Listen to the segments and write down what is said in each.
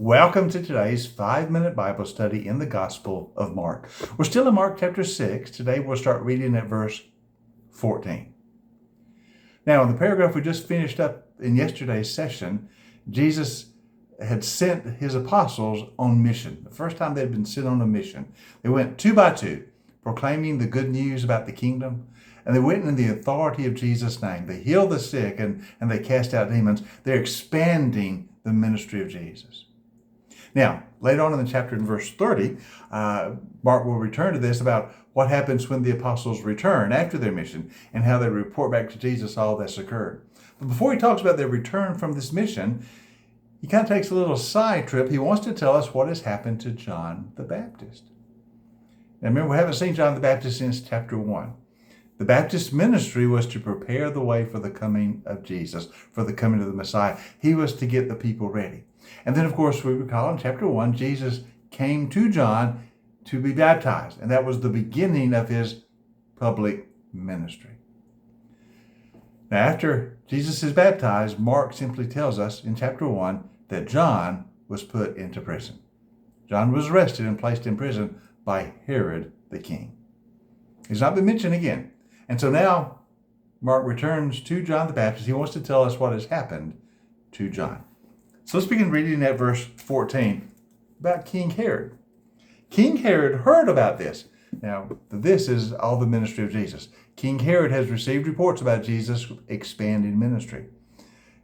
Welcome to today's 5-minute Bible study in the Gospel of Mark. We're still in Mark chapter 6. Today we'll start reading at verse 14. Now, in the paragraph we just finished up in yesterday's session, Jesus had sent his apostles on mission. The first time they'd been sent on a mission. They went 2 by 2, proclaiming the good news about the kingdom. And they went in the authority of Jesus' name. They healed the sick and they cast out demons. They're expanding the ministry of Jesus. Now, later on in the chapter in verse 30, Mark will return to this about what happens when the apostles return after their mission and how they report back to Jesus all that's occurred. But before he talks about their return from this mission, he kind of takes a little side trip. He wants to tell us what has happened to John the Baptist. Now remember, we haven't seen John the Baptist since chapter 1. The Baptist ministry was to prepare the way for the coming of Jesus, for the coming of the Messiah. He was to get the people ready. And then, of course, we recall in chapter 1, Jesus came to John to be baptized. And that was the beginning of his public ministry. Now, after Jesus is baptized, Mark simply tells us in chapter 1 that John was put into prison. John was arrested and placed in prison by Herod the king. He's not been mentioned again. And so now Mark returns to John the Baptist. He wants to tell us what has happened to John. So let's begin reading at verse 14 about King Herod. King Herod heard about this. Now, this is all the ministry of Jesus. King Herod has received reports about Jesus' expanding ministry.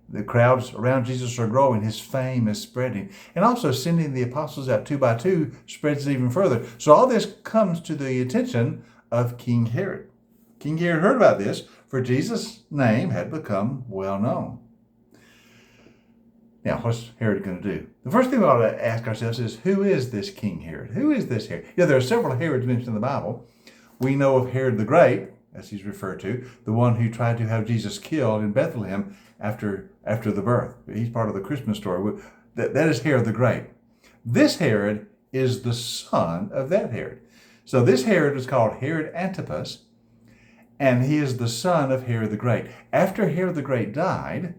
The crowds around Jesus are growing. His fame is spreading. And also sending the apostles out 2 by 2 spreads it even further. So all this comes to the attention of King Herod. King Herod heard about this, for Jesus' name had become well known. Now, what's Herod going to do? The first thing we ought to ask ourselves is, who is this King Herod? Who is this Herod? Yeah, there are several Herods mentioned in the Bible. We know of Herod the Great, as he's referred to, the one who tried to have Jesus killed in Bethlehem after the birth. He's part of the Christmas story. That is Herod the Great. This Herod is the son of that Herod. So this Herod is called Herod Antipas, and he is the son of Herod the Great. After Herod the Great died,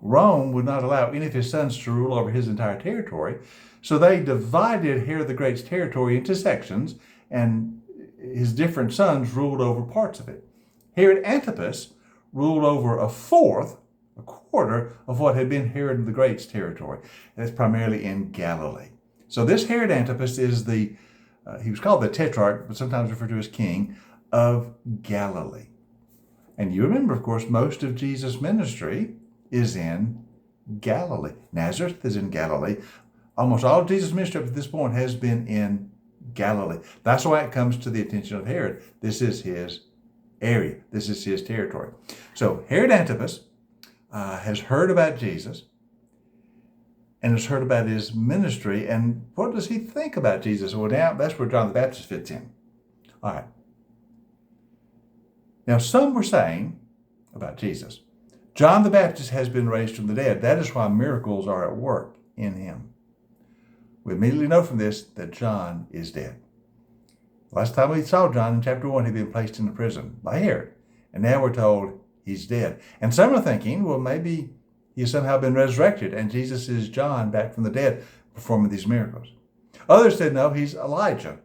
Rome would not allow any of his sons to rule over his entire territory, so they divided Herod the Great's territory into sections, and his different sons ruled over parts of it. Herod Antipas ruled over a quarter of what had been Herod the Great's territory. That's primarily in Galilee. So this Herod Antipas is he was called the Tetrarch, but sometimes referred to as king of Galilee. And you remember, of course, most of Jesus' ministry is in Galilee. Nazareth is in Galilee. Almost all of Jesus' ministry up to this point has been in Galilee. That's why it comes to the attention of Herod. This is his area. This is his territory. So Herod Antipas has heard about Jesus and has heard about his ministry. And what does he think about Jesus? Well, now that's where John the Baptist fits in. All right. Now, some were saying about Jesus, John the Baptist has been raised from the dead. That is why miracles are at work in him. We immediately know from this that John is dead. Last time we saw John in chapter 1, he'd been placed into prison by Herod. And now we're told he's dead. And some are thinking, well, maybe he's somehow been resurrected and Jesus is John back from the dead performing these miracles. Others said, no, he's Elijah.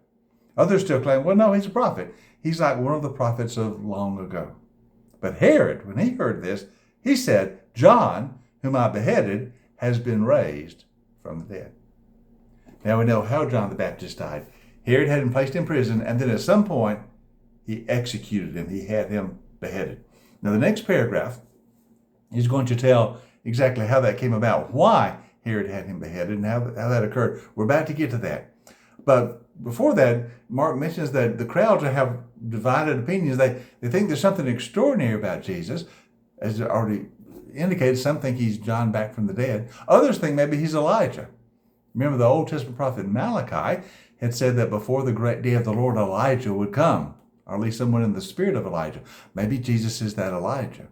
Others still claim, well, no, he's a prophet. He's like one of the prophets of long ago. But Herod, when he heard this, he said, John, whom I beheaded, has been raised from the dead. Now we know how John the Baptist died. Herod had him placed in prison, and then at some point, he executed him. He had him beheaded. Now the next paragraph is going to tell exactly how that came about, why Herod had him beheaded, and how that occurred. We're about to get to that. But before that, Mark mentions that the crowds have divided opinions. They think there's something extraordinary about Jesus. As already indicated, some think he's John back from the dead. Others think maybe he's Elijah. Remember, the Old Testament prophet Malachi had said that before the great day of the Lord, Elijah would come, or at least someone in the spirit of Elijah. Maybe Jesus is that Elijah.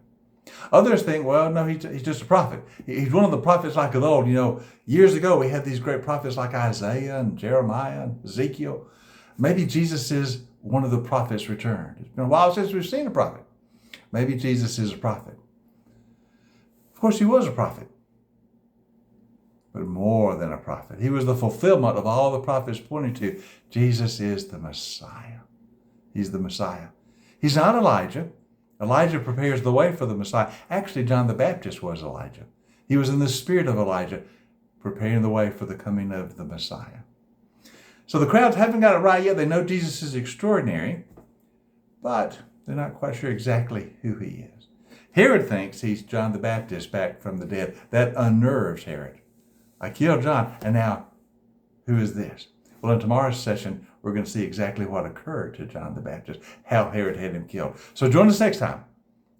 Others think, well, no, he's just a prophet. He's one of the prophets like of old. You know, years ago, we had these great prophets like Isaiah and Jeremiah and Ezekiel. Maybe Jesus is one of the prophets returned. It's been a while since we've seen a prophet. Maybe Jesus is a prophet. Of course, he was a prophet. but more than a prophet. He was the fulfillment of all the prophets pointing to. Jesus is the Messiah. He's the Messiah. He's not Elijah. Elijah prepares the way for the Messiah. Actually, John the Baptist was Elijah. He was in the spirit of Elijah, preparing the way for the coming of the Messiah. So the crowds haven't got it right yet. They know Jesus is extraordinary, but they're not quite sure exactly who he is. Herod thinks he's John the Baptist back from the dead. That unnerves Herod. I killed John, and now who is this? Well, in tomorrow's session, we're going to see exactly what occurred to John the Baptist, how Herod had him killed. So join us next time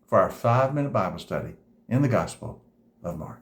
for our 5-minute Bible study in the Gospel of Mark.